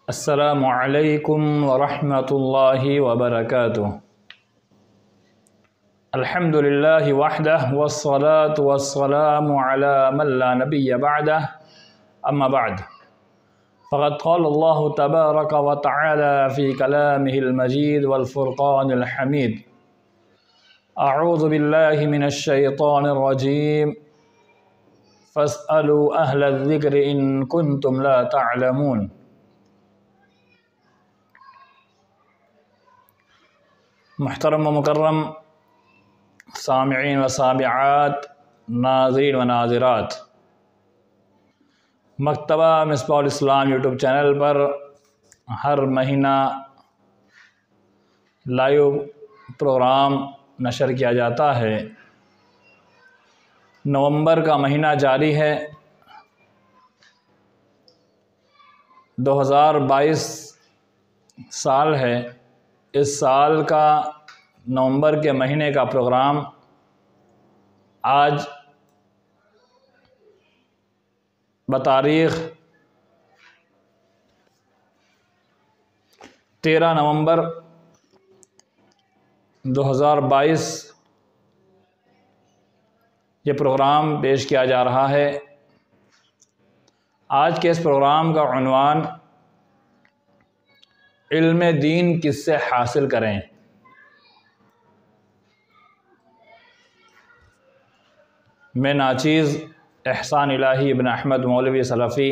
السلام علیکم ورحمۃ اللہ وبرکاتہ۔ الحمد للہ وحدہ والصلاة والسلام علی من لا نبی بعدہ، اما بعد فقد قال اللہ تبارک وتعالی فی کلامہ المجید والفرقان الحمید۔ اعوذ باللہ من الشیطان الرجیم، فاسألوا اہل الذکر ان کنتم لا تعلمون۔ محترم و مکرم سامعین و سامعات، ناظرین و ناظرات، مکتبہ مصباح الاسلام یوٹیوب چینل پر ہر مہینہ لائیو پروگرام نشر کیا جاتا ہے۔ نومبر کا مہینہ جاری ہے، 2022 سال ہے۔ اس سال کا نومبر کے مہینے کا پروگرام آج بتاریخ 13 نومبر 2022 یہ پروگرام پیش کیا جا رہا ہے۔ آج کے اس پروگرام کا عنوان علم دین کس سے حاصل کریں۔ میں ناچیز احسان الہی ابن احمد مولوی سلفی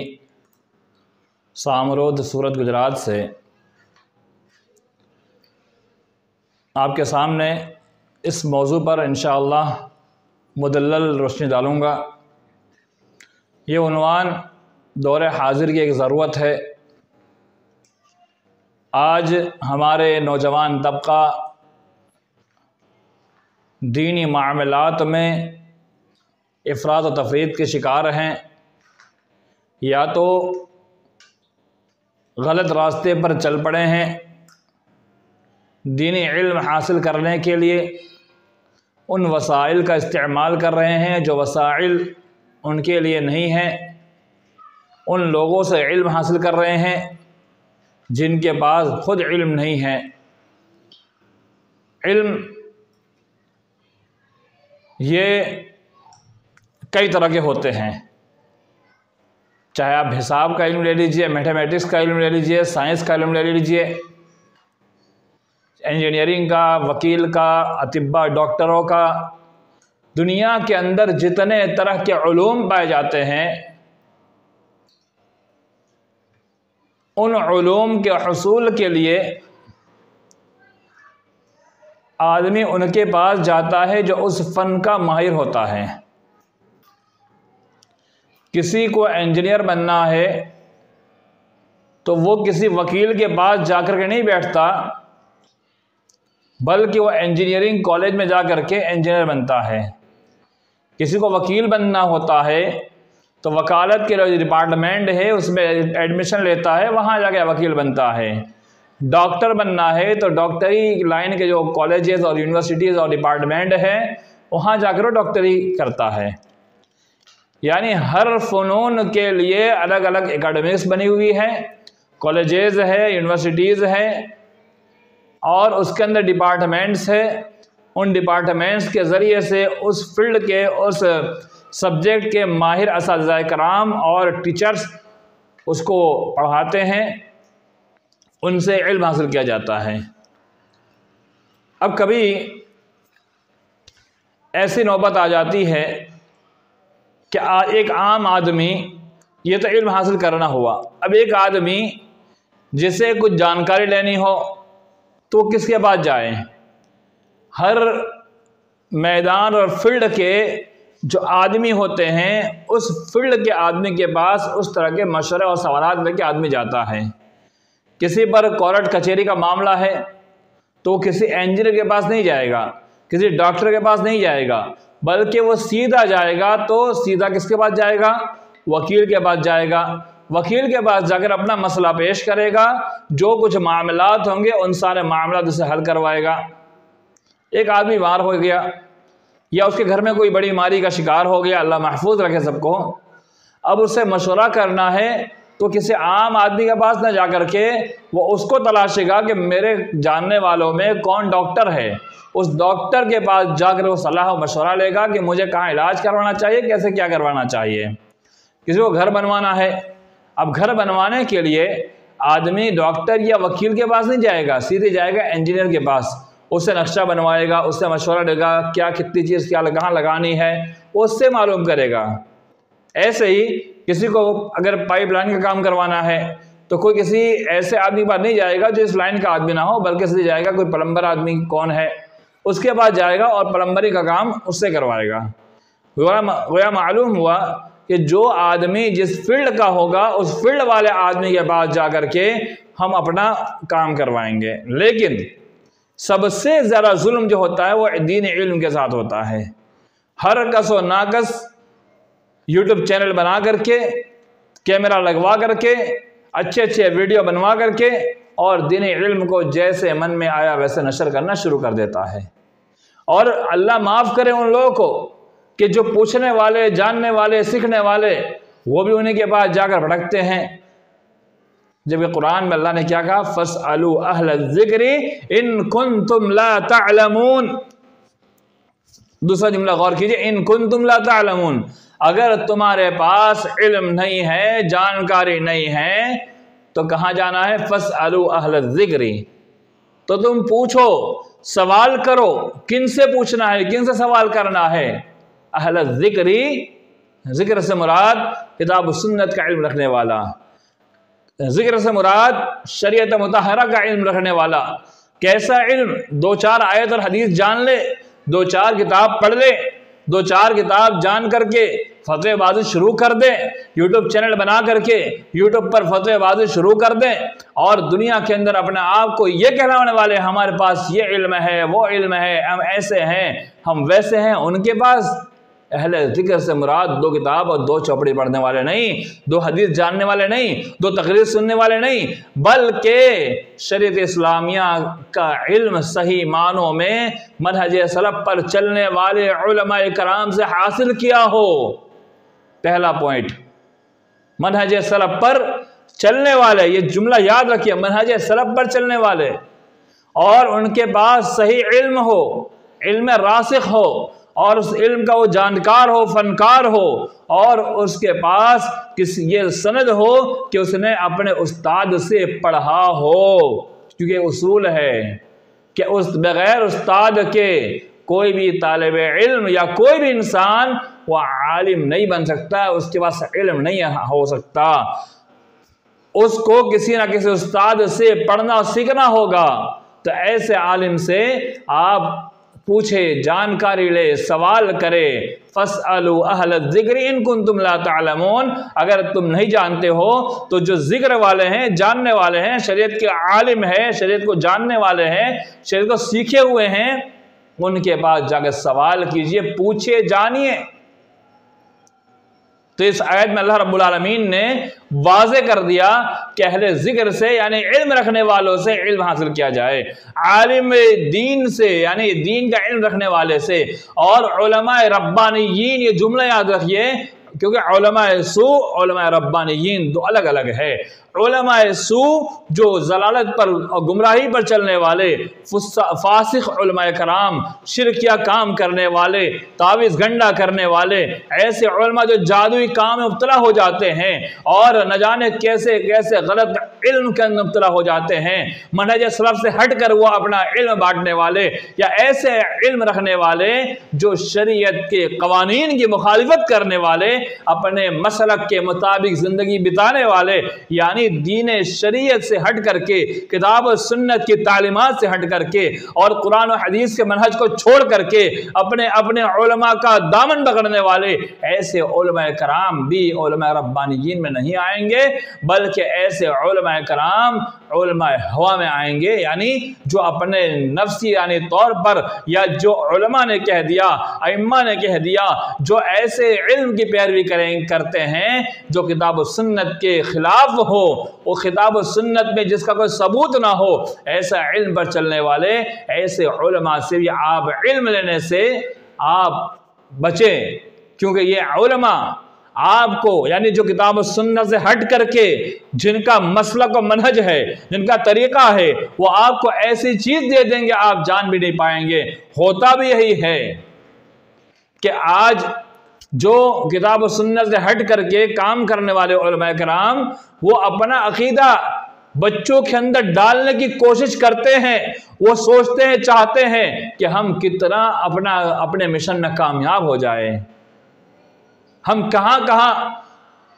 سامرود سورت گجرات سے آپ کے سامنے اس موضوع پر انشاءاللہ مدلل روشنی ڈالوں گا۔ یہ عنوان دور حاضر کی ایک ضرورت ہے۔ آج ہمارے نوجوان طبقہ دینی معاملات میں افراط و تفریط کے شکار ہیں، یا تو غلط راستے پر چل پڑے ہیں۔ دینی علم حاصل کرنے کے لیے ان وسائل کا استعمال کر رہے ہیں جو وسائل ان کے لیے نہیں ہیں، ان لوگوں سے علم حاصل کر رہے ہیں جن کے پاس خود علم نہیں ہے۔ علم یہ کئی طرح کے ہوتے ہیں، چاہے آپ حساب کا علم لے لیجئے، میتھمیٹکس کا علم لے لیجئے، سائنس کا علم لے لیجئے، انجینئرنگ کا، وکیل کا، اطباء ڈاکٹروں کا۔ دنیا کے اندر جتنے طرح کے علوم پائے جاتے ہیں، ان علوم کے حصول کے لیے آدمی ان کے پاس جاتا ہے جو اس فن کا ماہر ہوتا ہے۔ کسی کو انجینئر بننا ہے تو وہ کسی وکیل کے پاس جا کر کے نہیں بیٹھتا، بلکہ وہ انجینئرنگ کالج میں جا کر کے انجینئر بنتا ہے۔ کسی کو وکیل بننا ہوتا ہے تو وکالت کے جو ڈپارٹمنٹ ہے اس میں ایڈمیشن لیتا ہے، وہاں جا کے وکیل بنتا ہے۔ ڈاکٹر بننا ہے تو ڈاکٹری لائن کے جو کالجز اور یونیورسٹیز اور ڈپارٹمنٹ ہے وہاں جا کر وہ ڈاکٹری کرتا ہے۔ یعنی ہر فنون کے لیے الگ الگ اکیڈمکس بنی ہوئی ہے، کالجز ہے، یونیورسٹیز ہے، اور اس کے اندر ڈپارٹمنٹس ہے۔ ان ڈپارٹمنٹس کے ذریعے سے اس فیلڈ کے، اس سبجیکٹ کے ماہر اساتذہ کرام اور ٹیچرز اس کو پڑھاتے ہیں، ان سے علم حاصل کیا جاتا ہے۔ اب کبھی ایسی نوبت آ جاتی ہے کہ ایک عام آدمی، یہ تو علم حاصل کرنا ہوا، اب ایک آدمی جسے کچھ جانکاری لینی ہو تو وہ کس کے پاس جائے؟ ہر میدان اور فیلڈ کے جو آدمی ہوتے ہیں اس فیلڈ کے آدمی کے پاس اس طرح کے مشورے اور سوالات لے کے آدمی جاتا ہے۔ کسی پر کورٹ کچہری کا معاملہ ہے تو وہ کسی انجینئر کے پاس نہیں جائے گا، کسی ڈاکٹر کے پاس نہیں جائے گا، بلکہ وہ سیدھا جائے گا تو سیدھا کس کے پاس جائے گا؟ وکیل کے پاس جائے گا۔ وکیل کے پاس جا کر اپنا مسئلہ پیش کرے گا، جو کچھ معاملات ہوں گے ان سارے معاملات اسے حل کروائے گا۔ ایک آدمی بیمار ہو گیا یا اس کے گھر میں کوئی بڑی بیماری کا شکار ہو گیا، اللہ محفوظ رکھے سب کو، اب اسے مشورہ کرنا ہے تو کسی عام آدمی کے پاس نہ جا کر کے وہ اس کو تلاشے گا کہ میرے جاننے والوں میں کون ڈاکٹر ہے، اس ڈاکٹر کے پاس جا کر وہ صلاح و مشورہ لے گا کہ مجھے کہاں علاج کروانا چاہیے، کیسے کیا کروانا چاہیے۔ کسی کو گھر بنوانا ہے، اب گھر بنوانے کے لیے آدمی ڈاکٹر یا وکیل کے پاس نہیں جائے گا، سیدھے جائے گا انجینئر کے پاس، اس سے نقشہ بنوائے گا، اس سے مشورہ لے گا کیا کتنی چیز کیا کہاں لگانی ہے، وہ اس سے معلوم کرے گا۔ ایسے ہی کسی کو اگر پائپ لائن کا کام کروانا ہے تو کوئی کسی ایسے آدمی کے پاس نہیں جائے گا جو اس لائن کا آدمی نہ ہو، بلکہ سیدھے جائے گا کوئی پلمبر آدمی کون ہے اس کے پاس جائے گا اور پلمبری کا کام اس سے کروائے گا۔ گویا معلوم ہوا کہ جو آدمی جس فیلڈ کا ہوگا اس فیلڈ والے آدمی کے پاس جا کر کے ہم اپنا کام کروائیں گے۔ لیکن سب سے زیادہ ظلم جو ہوتا ہے وہ دین علم کے ساتھ ہوتا ہے۔ ہر کس و ناکس یوٹیوب چینل بنا کر کے، کیمرہ لگوا کر کے، اچھے اچھے ویڈیو بنوا کر کے اور دین علم کو جیسے من میں آیا ویسے نشر کرنا شروع کر دیتا ہے۔ اور اللہ معاف کرے ان لوگوں کو کہ جو پوچھنے والے، جاننے والے، سیکھنے والے وہ بھی انہیں کے پاس جا کر بھٹکتے ہیں، جبکہ قرآن میں اللہ نے کیا کہا؟ فَاسْأَلُوا أَهْلَ الذِّكْرِ إِن كُنتُمْ لَا تَعْلَمُونَ۔ دوسرا جملہ غور کیجئے، إِن كُنتُمْ لَا تَعْلَمُونَ، اگر تمہارے پاس علم نہیں ہے، جانکاری نہیں ہے تو کہاں جانا ہے؟ فَاسْأَلُوا أَهْلَ الذِّكْرِ، تو تم پوچھو، سوال کرو۔ کن سے پوچھنا ہے، کن سے سوال کرنا ہے؟ اہل الذکر، ذکر سے مراد کتاب و سنت کا علم رکھنے والا، ذکر سے مراد شریعت مطہرہ کا علم رکھنے والا۔ کیسا علم؟ دو چار آیت اور حدیث جان لے، دو چار کتاب پڑھ لے، دو چار کتاب جان کر کے فتوی بازی شروع کر دیں، یوٹیوب چینل بنا کر کے یوٹیوب پر فتوی بازی شروع کر دیں اور دنیا کے اندر اپنے آپ کو یہ کہلانے والے ہمارے پاس یہ علم ہے، وہ علم ہے، ہم ایسے ہیں، ہم ویسے ہیں۔ ان کے پاس اہل ذکر سے مراد دو کتاب اور دو چوپڑی پڑھنے والے نہیں، دو حدیث جاننے والے نہیں، دو تقریر سننے والے نہیں، بلکہ شریعت اسلامیہ کا علم صحیح معنوں میں منہج سلف پر چلنے والے علماء کرام سے حاصل کیا ہو۔ پہلا پوائنٹ، منہج سلف پر چلنے والے، یہ جملہ یاد رکھیے، منہج سلف پر چلنے والے اور ان کے پاس صحیح علم ہو، علم راسخ ہو اور اس علم کا وہ جانکار ہو، فنکار ہو اور اس کے پاس یہ سند ہو کہ اس نے اپنے استاد سے پڑھا ہو، کیونکہ اصول ہے کہ بغیر استاد کے کوئی بھی طالب علم یا کوئی بھی انسان وہ عالم نہیں بن سکتا، اس کے پاس علم نہیں ہو سکتا، اس کو کسی نہ کسی استاد سے پڑھنا اور سیکھنا ہوگا۔ تو ایسے عالم سے آپ پوچھے، جانکاری لے، سوال کرے۔ فَاسْأَلُوا أَهْلَ الذِّكْرِ إِن كُنتُمْ لَا تَعْلَمُونَ، اگر تم نہیں جانتے ہو تو جو ذکر والے ہیں، جاننے والے ہیں، شریعت کے عالم ہیں، شریعت کو جاننے والے ہیں، شریعت کو سیکھے ہوئے ہیں، ان کے پاس جا کے سوال کیجئے، پوچھے، جانیے۔ تو اس آیت میں اللہ رب العالمین نے واضح کر دیا کہ اہل ذکر سے یعنی علم رکھنے والوں سے علم حاصل کیا جائے، عالم دین سے یعنی دین کا علم رکھنے والے سے، اور علماء ربانیین، یہ جملہ یاد رکھیے کیونکہ علماء سو، علماء ربانیین دو الگ الگ ہے۔ علماء سو جو ضلالت پر اور گمراہی پر چلنے والے، فاسق علماء کرام، شرکیہ کام کرنے والے، تعویذ گنڈا کرنے والے، ایسے علماء جو جادوئی کام میں مبتلا ہو جاتے ہیں اور نہ جانے کیسے کیسے غلط علم کے اندر مبتلا ہو جاتے ہیں، منہج سلف سے ہٹ کر وہ اپنا علم بانٹنے والے یا ایسے علم رکھنے والے جو شریعت کے قوانین کی مخالفت کرنے والے، اپنے مسلک کے مطابق زندگی بتانے والے، یعنی دین شریعت سے ہٹ کر کے، کتاب و سنت کی تعلیمات سے ہٹ کر کے اور قرآن و حدیث کے منہج کو چھوڑ کر کے اپنے علماء کا دامن پکڑنے والے، ایسے علماء کرام بھی علماء ربانیین میں نہیں آئیں گے، بلکہ ایسے علماء کرام علماء ہوا میں آئیں گے، یعنی جو اپنے نفسی یعنی طور پر یا جو علماء نے کہہ دیا، ائمہ نے کہہ دیا، جو ایسے علم کی پیروی کرتے ہیں جو کتاب و سنت کے خلاف ہو، وہ کتاب و سنت میں جس کا کوئی ثبوت نہ ہو، ایسا علم پر چلنے والے ایسے علماء سے بھی آپ علم لینے سے آپ بچیں، کیونکہ یہ علماء آپ کو یعنی جو کتاب و سنت سے ہٹ کر کے جن کا مسلک و منہج ہے، جن کا طریقہ ہے، وہ آپ کو ایسی چیز دے دیں گے آپ جان بھی نہیں پائیں گے۔ ہوتا بھی یہی ہے کہ آج جو کتاب و سنت سے ہٹ کر کے کام کرنے والے علماء کرام، وہ اپنا عقیدہ بچوں کے اندر ڈالنے کی کوشش کرتے ہیں، وہ سوچتے ہیں، چاہتے ہیں کہ ہم کتنا اپنے مشن میں کامیاب ہو جائیں، ہم کہاں کہاں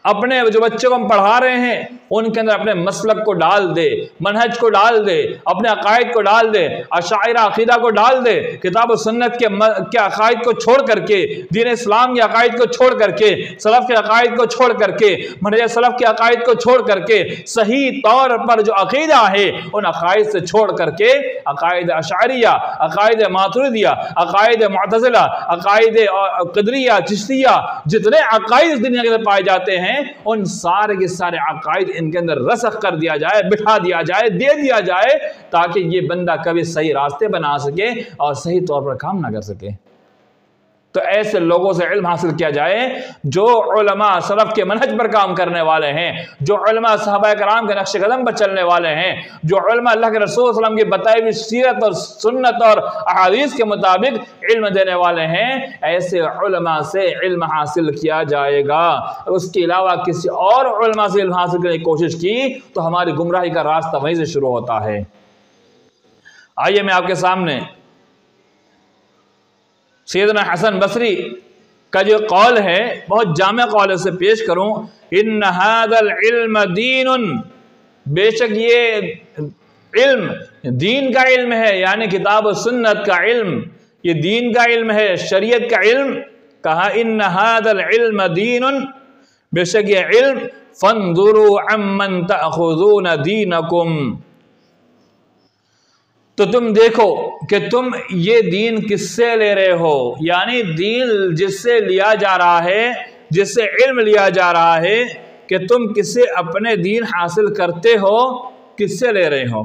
اپنے جو بچوں کو ہم پڑھا رہے ہیں ان کے اندر اپنے مسلک کو ڈال دے، منہج کو ڈال دے، اپنے عقائد کو ڈال دے، اشاعرہ عقیدہ کو ڈال دے، کتاب و سنت کے عقائد کو چھوڑ کر کے، دین اسلام کے عقائد کو چھوڑ کر کے، سلف کے عقائد کو چھوڑ کر کے، منہج سلف کے عقائد کو چھوڑ کر کے، صحیح طور پر جو عقیدہ ہے ان عقائد سے چھوڑ کر کے عقائد اشعریہ، عقائد ماتریدیہ، عقائد معتزلہ، عقائد قدریہ، چشتیہ، جتنے عقائد اس دنیا کے اندر پائے جاتے ہیں ان سارے کے سارے عقائد ان کے اندر رسخ کر دیا جائے، بٹھا دیا جائے، دے دیا جائے، تاکہ یہ بندہ کبھی صحیح راستے بنا سکے اور صحیح طور پر کام نہ کر سکے۔ تو ایسے لوگوں سے علم حاصل کیا جائے جو علماء سلف کے منہج پر کام کرنے والے ہیں، جو علماء صحابہ کرام کے نقش قدم پر چلنے والے ہیں، جو علماء اللہ کے رسول صلی اللہ علیہ وسلم کی بتائی ہوئی سیرت اور سنت اور احادیث کے مطابق علم دینے والے ہیں، ایسے علماء سے علم حاصل کیا جائے گا۔ اس کے علاوہ کسی اور علماء سے علم حاصل کرنے کی کوشش کی تو ہماری گمراہی کا راستہ وہیں سے شروع ہوتا ہے۔ آئیے میں آپ کے سامنے سیدنا حسن بصری کا جو قول ہے بہت جامع قول ہے، اسے پیش کروں۔ ان هذا العلم دین، بے شک یہ علم دین کا علم ہے، یعنی کتاب و سنت کا علم، یہ دین کا علم ہے، شریعت کا علم۔ کہا ان هذا العلم دین، بے شک یہ علم، فانظروا عمن تأخذون دینکم، تو تم دیکھو کہ تم یہ دین کس سے لے رہے ہو، یعنی دین جس سے لیا جا رہا ہے، جس سے علم لیا جا رہا ہے، کہ تم کس سے اپنے دین حاصل کرتے ہو، کس سے لے رہے ہو،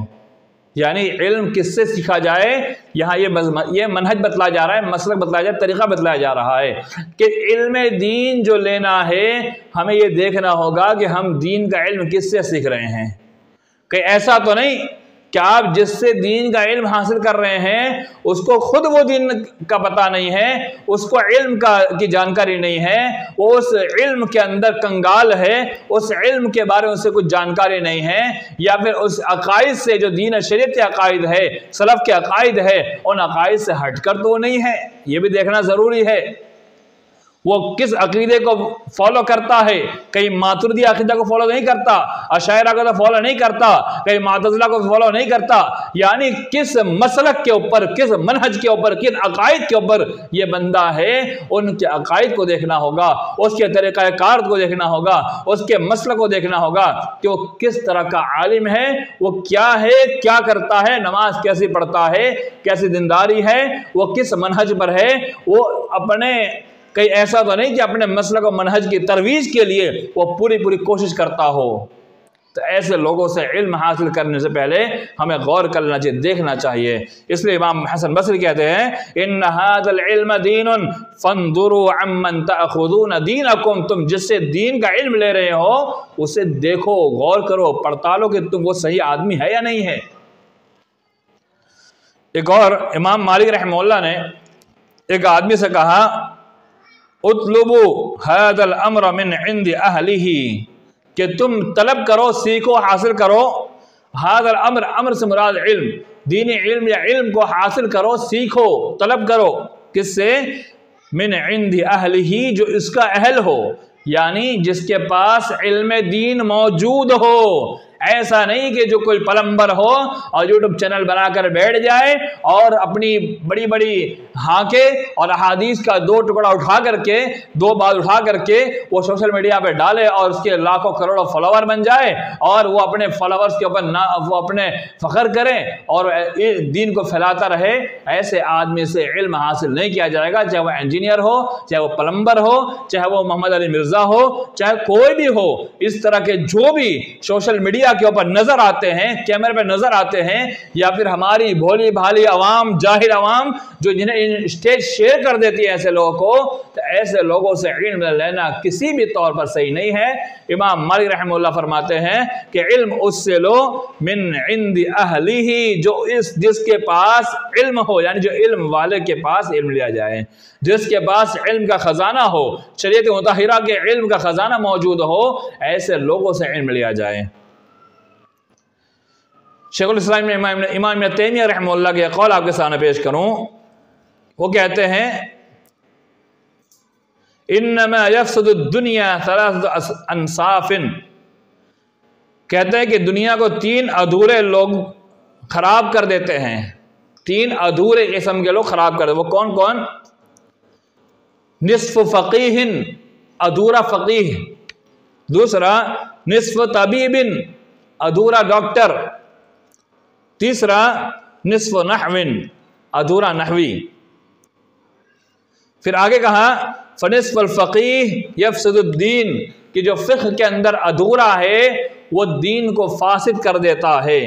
یعنی علم کس سے سیکھا جائے۔ یہاں یہ منہج بتلایا جا رہا ہے، مسلک بتلایا جا رہا ہے، طریقہ بتلایا جا رہا ہے کہ علم دین جو لینا ہے ہمیں یہ دیکھنا ہوگا کہ ہم دین کا علم کس سے سیکھ رہے ہیں۔ کہ ایسا تو نہیں کہ آپ جس سے دین کا علم حاصل کر رہے ہیں اس کو خود وہ دین کا پتہ نہیں ہے، اس کو علم کی جانکاری نہیں ہے، وہ اس علم کے اندر کنگال ہے، اس علم کے بارے میں اسے کچھ جانکاری نہیں ہے، یا پھر اس عقائد سے جو دین شریعت کے عقائد ہے، سلف کے عقائد ہے، ان عقائد سے ہٹ کر تو وہ نہیں ہے۔ یہ بھی دیکھنا ضروری ہے وہ کس عقیدے کو فالو کرتا ہے۔ کہیں ماتریدی عقیدہ کو فالو نہیں کرتا، اشاعرہ کو فالو نہیں کرتا، کہیں معتزلہ کو فالو نہیں کرتا، یعنی کس مسلک کے اوپر، کس منہج کے اوپر، کس عقائد کے اوپر یہ بندہ ہے، ان کے عقائد کو دیکھنا ہوگا، اس کے طریقہ کار کو دیکھنا ہوگا، اس کے مسلک کو دیکھنا ہوگا کہ وہ کس طرح کا عالم ہے، وہ کیا ہے، کیا کرتا ہے، نماز کیسی پڑھتا ہے، کیسی دینداری ہے، وہ کس منہج پر ہے۔ وہ اپنے کہیں ایسا تو نہیں کہ اپنے مسلک و منہج کی ترویج کے لیے وہ پوری کوشش کرتا ہو۔ تو ایسے لوگوں سے علم حاصل کرنے سے پہلے ہمیں غور کرنا چاہیے، دیکھنا چاہیے۔ اس لیے امام حسن بصری کہتے ہیں ان هذا العلم دین فانظروا عمن تأخذون دینکم، تم جس سے دین کا علم لے رہے ہو اسے دیکھو، غور کرو، پڑتالو کہ تم وہ صحیح آدمی ہے یا نہیں ہے۔ ایک اور امام مالک رحمہ اللہ نے ایک آدمی سے کہا اطلبوا هذا الامر من عند اہلہ، کہ تم طلب کرو، سیکھو، حاصل کرو۔ هذا الامر، امر سے مراد علم، دینی علم یا علم کو حاصل کرو، سیکھو، طلب کرو، کس سے؟ من عند اہلہ، جو اس کا اہل ہو، یعنی جس کے پاس علم دین موجود ہو۔ ایسا نہیں کہ جو کوئی پلمبر ہو اور یوٹیوب چینل بنا کر بیٹھ جائے اور اپنی بڑی بڑی ہانکیں اور احادیث کا دو ٹکڑا اٹھا کر کے، دو بات اٹھا کر کے وہ سوشل میڈیا پہ ڈالے اور اس کے لاکھوں کروڑوں فالوور بن جائے اور وہ اپنے فالوورز کے اوپر وہ اپنے فخر کریں اور دین کو پھیلاتا رہے۔ ایسے آدمی سے علم حاصل نہیں کیا جائے گا، چاہے وہ انجینئر ہو، چاہے وہ پلمبر ہو، چاہے وہ محمد علی مرزا ہو، چاہے کوئی بھی ہو۔ اس طرح کے جو بھی سوشل میڈیا میڈیا کے اوپر نظر آتے ہیں، کیمرے پہ نظر آتے ہیں، یا پھر ہماری بھولی بھالی عوام، جاہل عوام جو جنہیں اسٹیج شیئر کر دیتی ہے ایسے لوگوں کو، تو ایسے لوگوں سے علم لینا کسی بھی طور پر صحیح نہیں ہے۔ امام مالک رحمہ اللہ فرماتے ہیں کہ علم اس سے لو من عند اہلہ، جو جس کے پاس علم ہو، یعنی جو علم والے کے پاس علم لیا جائے، جس کے پاس علم کا خزانہ ہو، شریعت مطہرہ کے علم کا خزانہ موجود ہو، ایسے لوگوں سے علم لیا جائے۔ شیخ الاسلام امام ابن تیمیہ رحمہ اللہ کے قول آپ کے سامنے پیش کروں، وہ کہتے ہیں انما یفسد الدنیا ثلاثۃ انصاف، کہتے ہیں کہ دنیا کو 3 ادھورے لوگ خراب کر دیتے ہیں، 3 ادھورے قسم کے لوگ خراب کر دیتے ہیں۔ وہ کون کون؟ نصف فقیہ، ادھورا فقیہ، دوسرا نصف طبیب، ادھورا ڈاکٹر، تیسرا نصف نحو، ادھورا نحوی۔ پھر آگے کہا فنصف الفقیہ یفسد الدین، کہ جو فقہ کے اندر ادھورا ہے وہ دین کو فاسد کر دیتا ہے،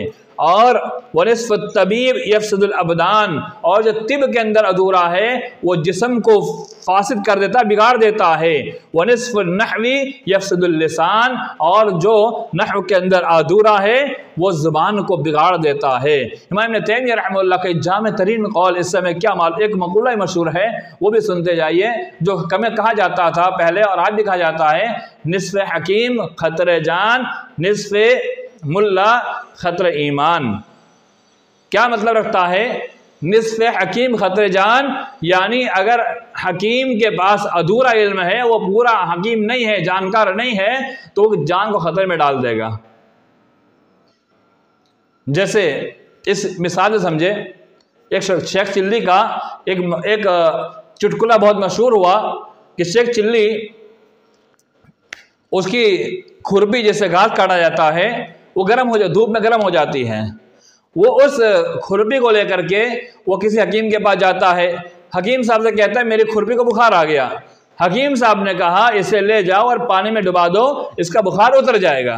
اور ونصف الطبیب یفسد الابدان، اور جو طب کے اندر ادھورا ہے وہ جسم کو فاسد کر دیتا، بگاڑ دیتا ہے، ونصف النحوی یفسد اللسان، اور جو نحو کے اندر ادھورا ہے وہ زبان کو بگاڑ دیتا ہے۔ امام ابن تیمیہ رحمہ اللہ کا جامع ترین قول اس میں کیا ایک مقولہ مشہور ہے، وہ بھی سنتے جائیے، جو ہمیں کہا جاتا تھا پہلے اور آج بھی کہا جاتا ہے، نصف حکیم خطر جان، نصف ملا خطر ایمان۔ کیا مطلب رکھتا ہے نصف حکیم خطر جان؟ یعنی اگر حکیم کے پاس ادھورا علم ہے، وہ پورا حکیم نہیں ہے، جانکار نہیں ہے، تو وہ جان کو خطرے میں ڈال دے گا۔ جیسے اس مثال سے سمجھے، ایک شیخ چلی کا ایک چٹکلا بہت مشہور ہوا کہ شیخ چلی، اس کی کھرپی جیسے گھاس کاٹا جاتا ہے، وہ گرم ہو دھوپ میں گرم ہو جاتی ہے، وہ اس کھرپی کو لے کر کے وہ کسی حکیم کے پاس جاتا ہے، حکیم صاحب سے کہتا ہے میری کھرپی کو بخار آ گیا۔ حکیم صاحب نے کہا اسے لے جاؤ اور پانی میں ڈبا دو، اس کا بخار اتر جائے گا۔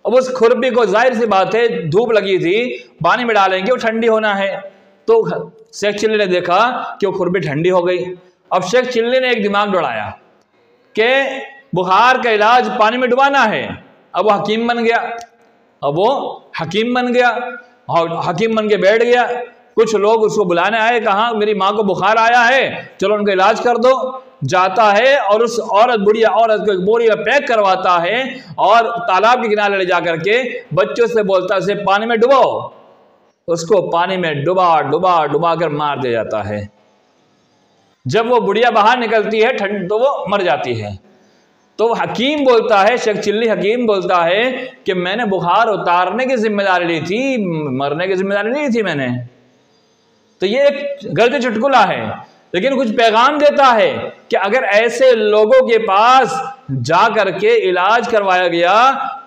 اب اس کھرپی کو ظاہر سی بات ہے دھوپ لگی تھی، پانی میں ڈالیں گے وہ ٹھنڈی ہونا ہے، تو شیخ چلی نے دیکھا کہ وہ کھرپی ٹھنڈی ہو گئی۔ اب شیخ چلی نے ایک دماغ دوڑایا کہ بخار کا علاج پانی میں ڈبانا ہے، اب وہ حکیم بن گیا، حکیم بن کے بیٹھ گیا۔ کچھ لوگ اس کو بلانے آئے، کہا میری ماں کو بخار آیا ہے، چلو ان کا علاج کر دو۔ جاتا ہے اور اس بڑھیا عورت کو ایک بوری میں پیک کرواتا ہے اور تالاب کے کنارے لے جا کر کے بچوں سے بولتا ہے اسے پانی میں ڈباؤ، اس کو پانی میں ڈبا کر مار دیا جاتا ہے۔ جب وہ بڑھیا باہر نکلتی ہے تو وہ مر جاتی ہے۔ تو حکیم بولتا ہے، شیخ چلی حکیم بولتا ہے کہ میں نے بخار اتارنے کی ذمہ داری لی تھی، مرنے کی ذمہ داری نہیں لی تھی میں نے۔ تو یہ ایک غلط چٹکلا ہے، لیکن کچھ پیغام دیتا ہے کہ اگر ایسے لوگوں کے پاس جا کر کے علاج کروایا گیا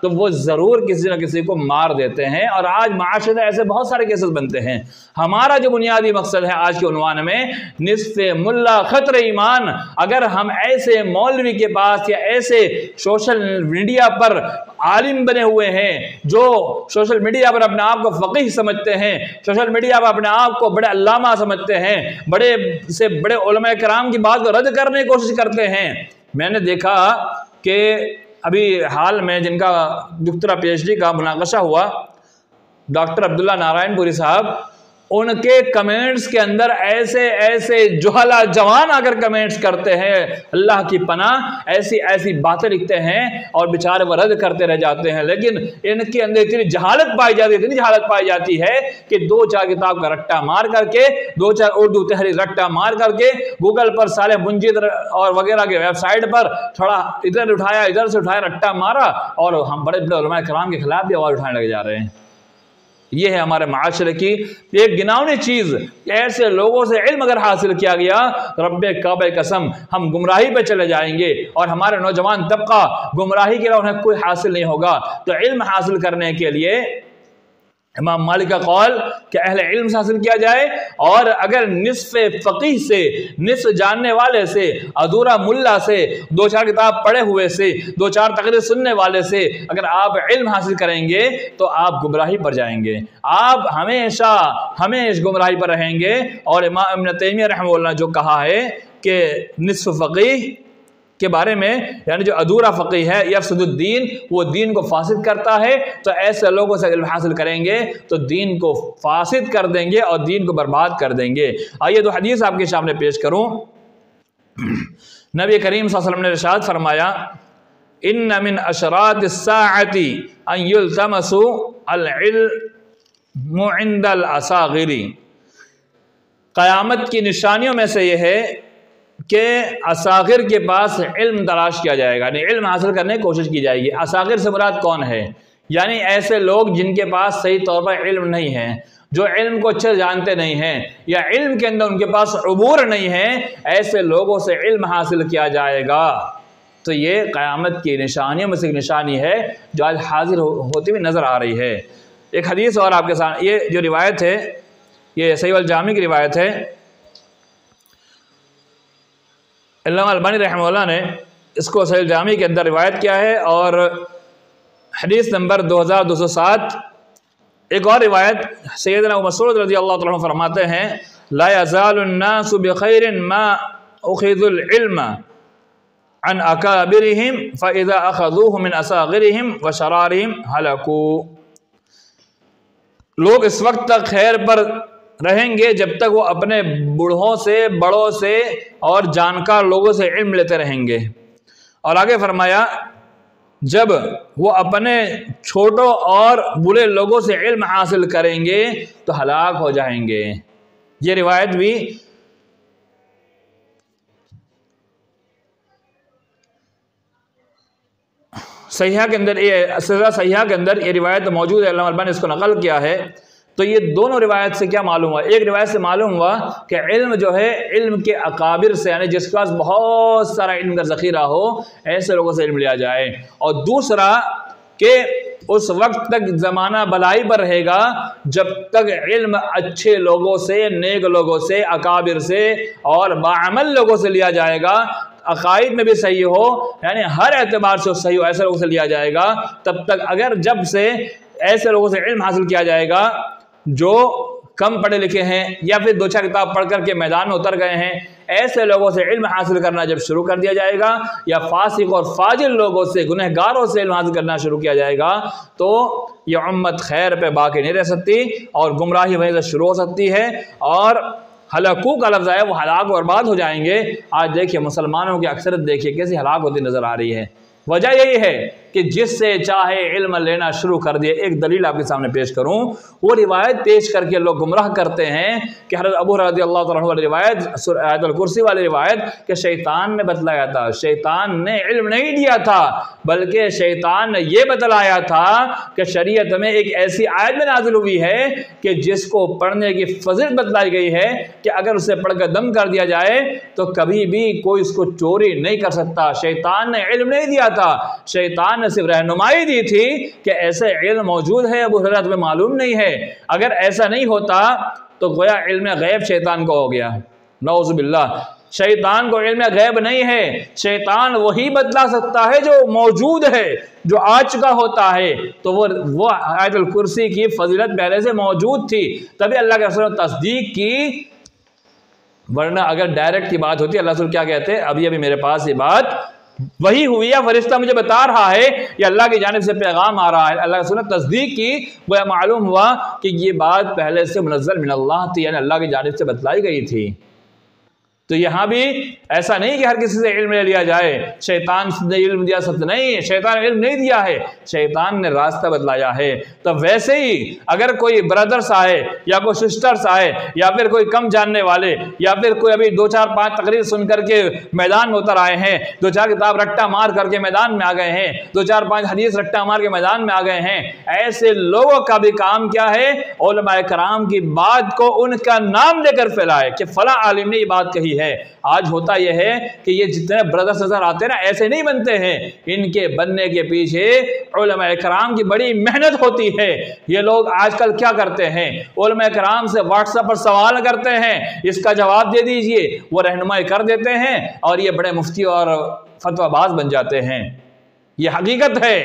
تو وہ ضرور کسی نہ کسی کو مار دیتے ہیں، اور آج معاشرے میں ایسے بہت سارے کیسز بنتے ہیں۔ ہمارا جو بنیادی مقصد ہے آج کے عنوان میں نصف ملا خطر ایمان، اگر ہم ایسے مولوی کے پاس یا ایسے سوشل میڈیا پر عالم بنے ہوئے ہیں جو سوشل میڈیا پر اپنے آپ کو فقیہ سمجھتے ہیں، سوشل میڈیا پر اپنے آپ کو بڑے علامہ سمجھتے ہیں، بڑے سے بڑے علماء کرام کی بات کو رد کرنے کی کوشش کرتے ہیں۔ میں نے دیکھا کہ ابھی حال میں جن کا دکتورا پی ایچ ڈی کا مناقشہ ہوا، ڈاکٹر عبداللہ نارائن پوری صاحب، ان کے کمنٹس کے اندر ایسے جہلا جوان آ کر کمنٹس کرتے ہیں، اللہ کی پناہ ایسی باتیں لکھتے ہیں اور بیچارے وہ رد کرتے رہ جاتے ہیں، لیکن ان کے اندر اتنی جہالت پائی جاتی ہے کہ 2-4 کتاب کا رٹا مار کر کے، 2-4 اردو تحریر رٹا مار کر کے، گوگل پر صالح منجد اور وغیرہ کے ویب سائٹ پر تھوڑا ادھر سے اٹھایا رٹا مارا، اور ہم بڑے بڑے علماء کرام کے خلاف بھی آواز اٹھانے لگے جا رہے ہیں۔ یہ ہے ہمارے معاشرے کی ایک گناؤنی چیز کہ ایسے لوگوں سے علم اگر حاصل کیا گیا رب کعبہ قسم ہم گمراہی پہ چلے جائیں گے، اور ہمارے نوجوان طبقہ گمراہی کے لیے انہیں کوئی حاصل نہیں ہوگا۔ تو علم حاصل کرنے کے لیے امام مالک کا قول کہ اہل علم سے حاصل کیا جائے، اور اگر نصف فقیہ سے، نصف جاننے والے سے، ادھورا ملا سے، دو چار کتاب پڑھے ہوئے سے، دو چار تقریر سننے والے سے اگر آپ علم حاصل کریں گے تو آپ گمراہی پر جائیں گے، آپ ہمیشہ گمراہی پر رہیں گے۔ اور امام ابن تیمیہ رحمہ اللہ جو کہا ہے کہ نصف فقیہ کے بارے میں، یعنی جو ادھورا فقیہ ہے یفسد الدین، وہ دین کو فاسد کرتا ہے، تو ایسے لوگوں سے علم حاصل کریں گے تو دین کو فاسد کر دیں گے اور دین کو برباد کر دیں گے۔ آئیے دو حدیث آپ کے سامنے پیش کروں۔ نبی کریم صلی اللہ علیہ وسلم نے ارشاد فرمایا، ان من اشراط الساعۃ ان یلتمس العلم عند الاصاغر، قیامت کی نشانیوں میں سے یہ ہے کہ اصاغر کے پاس علم تلاش کیا جائے گا، یعنی علم حاصل کرنے کی کوشش کی جائے گی۔ اصاغر سے مراد کون ہے؟ یعنی ایسے لوگ جن کے پاس صحیح طور پر علم نہیں ہے، جو علم کو اچھے جانتے نہیں ہیں، یا علم کے اندر ان کے پاس عبور نہیں ہے، ایسے لوگوں سے علم حاصل کیا جائے گا۔ تو یہ قیامت کی نشانیوں میں سے ایک نشانی ہے جو آج حاضر ہوتی ہوئی نظر آ رہی ہے۔ ایک حدیث اور آپ کے ساتھ، یہ جو روایت ہے یہ صحیح الجامع کی روایت ہے۔ علامہ البانی رحمہ اللہ نے اس کو صحیح الجامع کے اندر روایت کیا ہے، اور حدیث نمبر 2207۔ ایک اور روایت سیدنا ابو مسعود رضی اللہ تعالیٰ عنہ فرماتے ہیں، لا يزال الناس بخير ما اخذوا العلم عن اکابرهم فاذا اخذوه من اصاغرهم وشرارهم هلكوا۔ لوگ اس وقت تک خیر پر رہیں گے جب تک وہ اپنے بوڑھوں سے، بڑوں سے اور جانکار لوگوں سے علم لیتے رہیں گے، اور آگے فرمایا جب وہ اپنے چھوٹوں اور برے لوگوں سے علم حاصل کریں گے تو ہلاک ہو جائیں گے۔ یہ روایت بھی صحیحہ کے اندر، صحیحہ کے اندر یہ روایت موجود ہے، علامہ البانی نے اس کو نقل کیا ہے۔ تو یہ دونوں روایت سے کیا معلوم ہوا؟ ایک روایت سے معلوم ہوا کہ علم جو ہے علم کے اکابر سے، یعنی جس کے پاس بہت سارا علم کا ذخیرہ ہو، ایسے لوگوں سے علم لیا جائے، اور دوسرا کہ اس وقت تک زمانہ بلائی پر رہے گا جب تک علم اچھے لوگوں سے، نیک لوگوں سے، اکابر سے اور باعمل لوگوں سے لیا جائے گا، عقائد میں بھی صحیح ہو، یعنی ہر اعتبار سے صحیح ہو، ایسے لوگوں سے لیا جائے گا تب تک۔ اگر جب سے ایسے لوگوں سے علم حاصل کیا جائے گا جو کم پڑھے لکھے ہیں یا پھر دو چار کتاب پڑھ کر کے میدان میں اتر گئے ہیں، ایسے لوگوں سے علم حاصل کرنا جب شروع کر دیا جائے گا، یا فاسق اور فاجر لوگوں سے، گنہگاروں سے علم حاصل کرنا شروع کیا جائے گا، تو یہ امت خیر پہ باقی نہیں رہ سکتی اور گمراہی وہیں سے شروع ہو سکتی ہے، اور ہلاکو کا لفظ ہے وہ ہلاک و برباد ہو جائیں گے۔ آج دیکھیے مسلمانوں کی اکثرت دیکھیے کیسی ہلاک ہوتی نظر آ رہی ہے۔ وجہ یہی ہے کہ جس سے چاہے علم لینا شروع کر دیے۔ ایک دلیل آپ کے سامنے پیش کروں، وہ روایت پیش کر کے لوگ گمراہ کرتے ہیں کہ حضرت ابو ہریرہ رضی اللہ تعالیٰ عنہ والی روایت، آیت الکرسی والی روایت، کہ شیطان نے بتلایا تھا۔ شیطان نے علم نہیں دیا تھا، بلکہ شیطان نے یہ بتلایا تھا کہ شریعت میں ایک ایسی آیت میں نازل ہوئی ہے کہ جس کو پڑھنے کی فضیلت بتلائی گئی ہے کہ اگر اسے پڑھ کر دم کر دیا جائے تو کبھی بھی کوئی اس کو چوری نہیں کر سکتا۔ شیطان نے علم نہیں دیا تھا، شیطان نے صرف رہنمائی دی تھی کہ ایسے علم موجود ہے، ابو ہریرہ تمہیں معلوم نہیں ہے۔ اگر ایسا نہیں ہوتا تو گویا علم غیب شیطان کو ہو گیا، نعوذ باللہ۔ شیطان کو علم غیب نہیں ہے، شیطان وہی بتلا سکتا ہے جو موجود ہے، جو آ چکا ہوتا ہے۔ تو وہ آیت الکرسی کی فضیلت پہلے سے موجود تھی، تبھی اللہ کے رسول نے تصدیق کی، ورنہ اگر ڈائریکٹ کی بات ہوتی، اللہ رسول کیا کہتے؟ ابھی میرے پاس یہ بات وہی ہوئی ہے، فرشتہ مجھے بتا رہا ہے، یا اللہ کی جانب سے پیغام آ رہا ہے۔ اللہ رسول نے تصدیق کی، وہ معلوم ہوا کہ یہ بات پہلے سے منزل من اللہ تھی، یعنی اللہ کی جانب سے بتلائی گئی تھی۔ تو یہاں بھی ایسا نہیں کہ ہر کسی سے علم لے لیا جائے، شیطان نے علم دیا سب نہیں، شیطان نے علم نہیں دیا ہے، شیطان نے راستہ بتلایا ہے۔ تو ویسے ہی اگر کوئی برادرز آئے یا کوئی سسٹرز آئے یا پھر کوئی کم جاننے والے یا پھر کوئی ابھی 2-4-5 تقریر سن کر کے میدان میں اتر آئے ہیں، 2-4 کتاب رٹا مار کر کے میدان میں آ گئے ہیں، 2-4-5 حدیث رٹا مار کے میدان میں آ گئے ہیں، ایسے لوگوں کا بھی کام کیا ہے؟ علماء کرام کی بات کو ان کا نام لے کر پھیلائے کہ فلاں عالم نے یہ بات کہی ہے، ہے۔ آج ہوتا یہ ہے کہ یہ جتنے برادرز نظر آتے ہیں نا، ایسے نہیں بنتے ہیں، ان کے بننے کے پیچھے علماء کرام کی بڑی محنت ہوتی ہے۔ یہ لوگ آج کل کیا کرتے ہیں، علماء کرام سے واٹس ایپ پر سوال کرتے ہیں، اس کا جواب دے دیجئے، وہ رہنمائی کر دیتے ہیں اور یہ بڑے مفتی اور فتویٰ باز بن جاتے ہیں۔ یہ حقیقت ہے،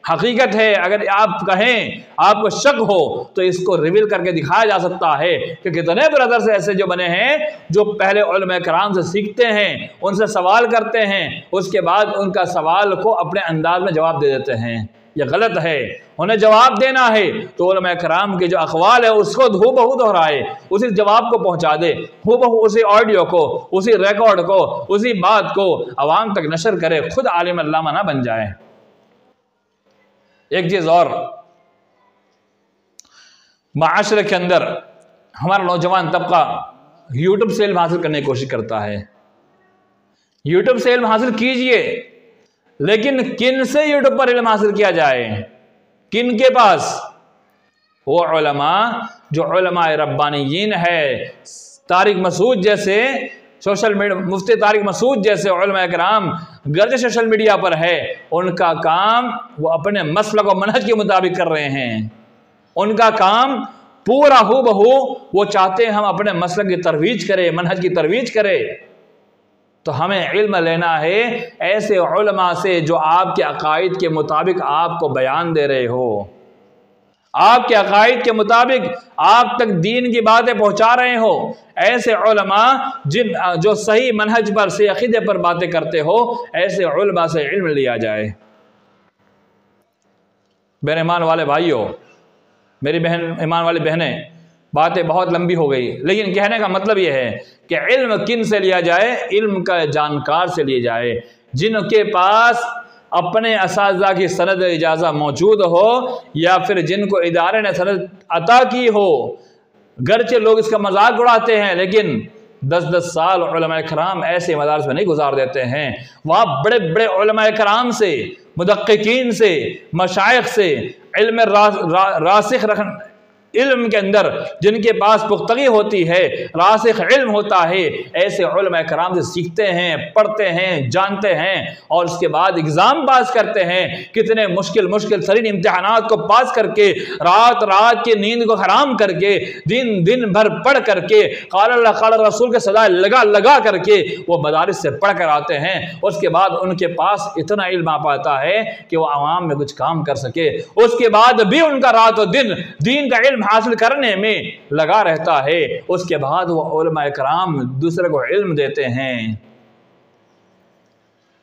حقیقت ہے۔ اگر آپ کہیں، آپ کو شک ہو تو اس کو ریویل کر کے دکھایا جا سکتا ہے کہ کتنے برادرز ایسے جو بنے ہیں جو پہلے علماء کرام سے سیکھتے ہیں، ان سے سوال کرتے ہیں، اس کے بعد ان کا سوال کو اپنے انداز میں جواب دے دیتے ہیں۔ یہ غلط ہے، انہیں جواب دینا ہے تو علماء کرام کے جو اقوال ہے اس کو ہو بہو دہرائے، اسی جواب کو پہنچا دے، ہو بہو اسی آڈیو کو، اسی ریکارڈ کو، اسی بات کو عوام تک نشر کرے، خود عالم علامہ نہ بن جائے۔ ایک چیز اور، معاشرے کے اندر ہمارا نوجوان طبقہ یوٹیوب سے علم حاصل کرنے کی کوشش کرتا ہے۔ یوٹیوب سے علم حاصل کیجئے، لیکن کن سے یوٹیوب پر علم حاصل کیا جائے؟ کن کے پاس؟ وہ علماء جو علماء ربانیین ہے، طارق مسعود جیسے سوشل میڈیا، مفتی طارق مسعود جیسے علماء کرام گرچہ سوشل میڈیا پر ہے، ان کا کام وہ اپنے مسلک و منہج کے مطابق کر رہے ہیں۔ ان کا کام پورا ہو بہو وہ چاہتے ہیں ہم اپنے مسلک کی ترویج کریں، منہج کی ترویج کریں۔ تو ہمیں علم لینا ہے ایسے علماء سے جو آپ کے عقائد کے مطابق آپ کو بیان دے رہے ہو، آپ کے عقائد کے مطابق آپ تک دین کی باتیں پہنچا رہے ہو۔ ایسے علماء جو صحیح منہج پر، صحیح عقیدے پر باتیں کرتے ہو، ایسے علماء سے علم لیا جائے۔ میرے ایمان والے بھائیوں، میری ایمان والی بہنیں، باتیں بہت لمبی ہو گئی، لیکن کہنے کا مطلب یہ ہے کہ علم کن سے لیا جائے؟ علم کا جانکار سے لیا جائے، جن کے پاس اپنے اساتذہ کی سند اجازہ موجود ہو یا پھر جن کو ادارے نے سند عطا کی ہو۔ گرچہ لوگ اس کا مذاق اڑاتے ہیں، لیکن 10 سال علماء کرام ایسے مدارس میں نہیں گزار دیتے ہیں، وہاں بڑے بڑے علماء کرام سے، مدققین سے، مشائخ سے، علم راسخ علم کے اندر جن کے پاس پختگی ہوتی ہے، راسخ علم ہوتا ہے، ایسے علماء کرام سے سیکھتے ہیں، پڑھتے ہیں، جانتے ہیں اور اس کے بعد اگزام پاس کرتے ہیں۔ کتنے مشکل ترین امتحانات کو پاس کر کے، رات کی نیند کو حرام کر کے، دن بھر پڑھ کر کے، قال اللہ قال رسول کے صدائے لگا کر کے وہ مدارس سے پڑھ کر آتے ہیں۔ اس کے بعد ان کے پاس اتنا علم آ پاتا ہے کہ وہ عوام میں کچھ کام کر سکے۔ اس کے بعد بھی ان کا رات و دین کا علم حاصل کرنے میں لگا رہتا ہے۔ اس کے بعد وہ علماء کرام دوسرے کو علم دیتے ہیں۔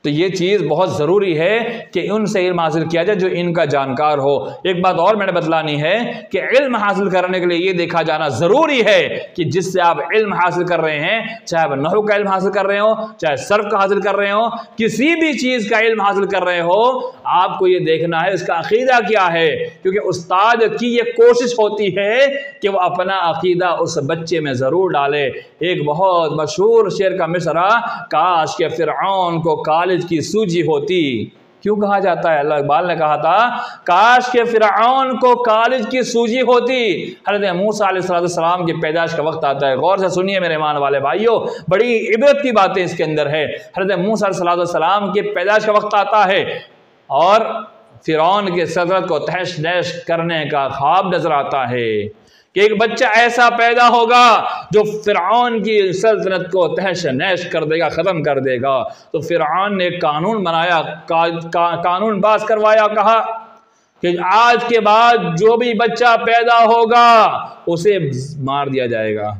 تو یہ چیز بہت ضروری ہے کہ ان سے علم حاصل کیا جائے جو ان کا جانکار ہو۔ ایک بات اور میں نے بتلانی ہے کہ علم حاصل کرنے کے لیے یہ دیکھا جانا ضروری ہے کہ جس سے آپ علم حاصل کر رہے ہیں، چاہے وہ نحو کا علم حاصل کر رہے ہو، چاہے صرف کا حاصل کر رہے ہو، کسی بھی چیز کا علم حاصل کر رہے ہو، آپ کو یہ دیکھنا ہے اس کا عقیدہ کیا ہے، کیونکہ استاد کی یہ کوشش ہوتی ہے کہ وہ اپنا عقیدہ اس بچے میں ضرور ڈالے۔ ایک بہت مشہور شعر کا مصرع، کاش کہ فرعون کو کالج کی سوجی ہوتی، کیوں کہا جاتا ہے؟ اللہ اقبال نے کہا تھا کاش کہ فرعون کو کالج کی سوجی ہوتی۔ حضرت موسیٰ علیہ السلام کی پیدائش کا وقت آتا ہے، غور سے سنیے میرے ایمان والے بھائیوں، بڑی عبرت کی باتیں اس کے اندر ہے۔ حضرت موسیٰ علیہ السلام کی پیدائش کا وقت آتا ہے اور فرعون کی سلطنت کو تہش نہش کرنے کا خواب نظر آتا ہے کہ ایک بچہ ایسا پیدا ہوگا جو فرعون کی سلطنت کو تہش نہش کر دے گا، ختم کر دے گا۔ تو فرعون نے ایک قانون بنایا، قانون پاس کروایا، کہا کہ آج کے بعد جو بھی بچہ پیدا ہوگا اسے مار دیا جائے گا۔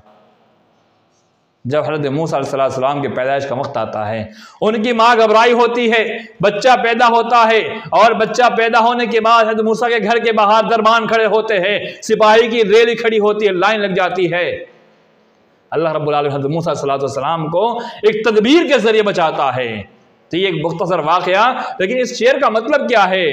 جب حضرت موسیٰ علیہ السلام کی پیدائش کا وقت آتا ہے، ان کی ماں گھبرائی ہوتی ہے، بچہ پیدا ہوتا ہے اور بچہ پیدا ہونے کے بعد حضرت موسیٰ کے گھر کے باہر دربان کھڑے ہوتے ہیں، سپاہی کی ریلی کھڑی ہوتی ہے، لائن لگ جاتی ہے۔ اللہ رب العالمین حضرت موسیٰ علیہ السلام کو ایک تدبیر کے ذریعے بچاتا ہے۔ تو یہ ایک مختصر واقعہ، لیکن اس شعر کا مطلب کیا ہے،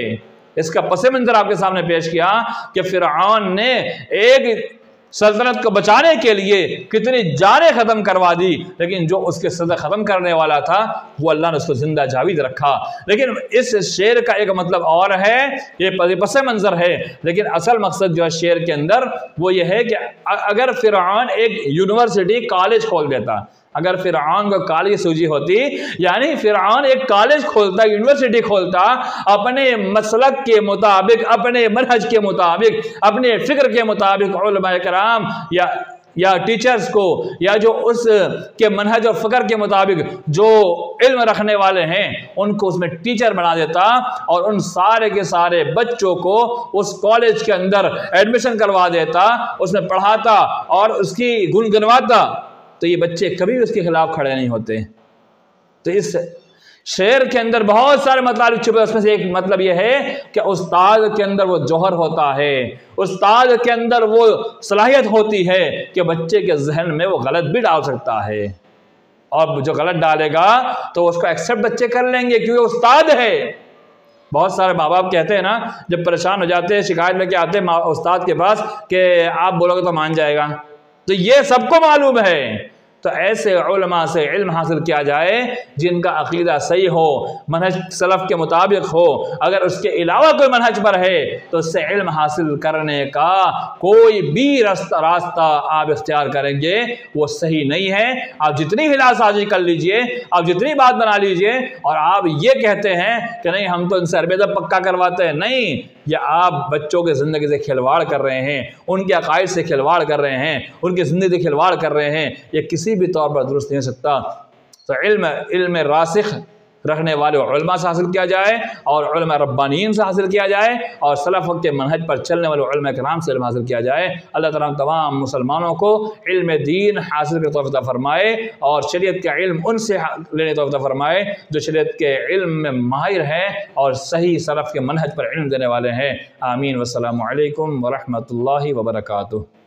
اس کا پس منظر آپ کے سامنے پیش کیا کہ فرعون نے ایک سلطنت کو بچانے کے لیے کتنی جانیں ختم کروا دی، لیکن جو اس کے صدر ختم کرنے والا تھا وہ اللہ نے اس کو زندہ جاوید رکھا۔ لیکن اس شعر کا ایک مطلب اور ہے، یہ پس منظر ہے، لیکن اصل مقصد جو ہے شعر کے اندر وہ یہ ہے کہ اگر فرعون ایک یونیورسٹی کالج کھول دیتا، اگر فرعون کو کالج سوجی ہوتی، یعنی فرعون ایک کالج کھولتا، یونیورسٹی کھولتا، اپنے مسلک کے مطابق، اپنے منہج کے مطابق، اپنے فکر کے مطابق علماء کرام یا ٹیچرز کو، یا جو اس کے منہج اور فکر کے مطابق جو علم رکھنے والے ہیں ان کو اس میں ٹیچر بنا دیتا اور ان سارے کے سارے بچوں کو اس کالج کے اندر ایڈمیشن کروا دیتا، اس میں پڑھاتا اور اس کی گنگنواتا، تو یہ بچے کبھی اس کے خلاف کھڑے نہیں ہوتے۔ تو اس شعر کے اندر بہت سارے مطالب چھپے، اس میں سے ایک مطلب یہ ہے کہ استاد کے اندر وہ جوہر ہوتا ہے، استاد کے اندر وہ صلاحیت ہوتی ہے کہ بچے کے ذہن میں وہ غلط بھی ڈال سکتا ہے، اور جو غلط ڈالے گا تو اس کو ایکسیپٹ بچے کر لیں گے کیونکہ استاد ہے۔ بہت سارے ماں باپ کہتے ہیں نا، جب پریشان ہو جاتے ہیں شکایت لے کے آتے ہیں استاد کے پاس کہ آپ بولو گے تو مان جائے گا، تو یہ سب کو معلوم ہے۔ تو ایسے علماء سے علم حاصل کیا جائے جن کا عقیدہ صحیح ہو، منہج سلف کے مطابق ہو، اگر اس کے علاوہ کوئی منہج پر ہے تو اس سے علم حاصل کرنے کا کوئی بھی راستہ آپ اختیار کریں گے وہ صحیح نہیں ہے۔ آپ جتنی ہلا سازی کر لیجئے، آپ جتنی بات بنا لیجئے، اور آپ یہ کہتے ہیں کہ نہیں ہم تو ان سے عربیدہ پکا کرواتے ہیں، نہیں، یہ آپ بچوں کے زندگی سے کھلواڑ کر رہے ہیں، ان کے عقائد سے کھلواڑ کر رہے ہیں، ان کی زندگی سے کھلواڑ کر رہے ہیں، یہ کسی بھی طور پر درست نہیں ہو سکتا۔ تو علم راسخ رکھنے والے علماء سے حاصل کیا جائے، اور علماء ربانیین سے حاصل کیا جائے، اور سلف کے منہج پر چلنے والے علماء کرام سے علم حاصل کیا جائے۔ اللہ تعالیٰ تمام مسلمانوں کو علم دین حاصل کرنے توفیق عطا فرمائے، اور شریعت کا علم ان سے لینے توفیق عطا فرمائے جو شریعت کے علم میں ماہر ہیں اور صحیح سلف کے منہج پر علم دینے والے ہیں۔ آمین۔ والسلام علیکم ورحمۃ اللہ وبرکاتہ۔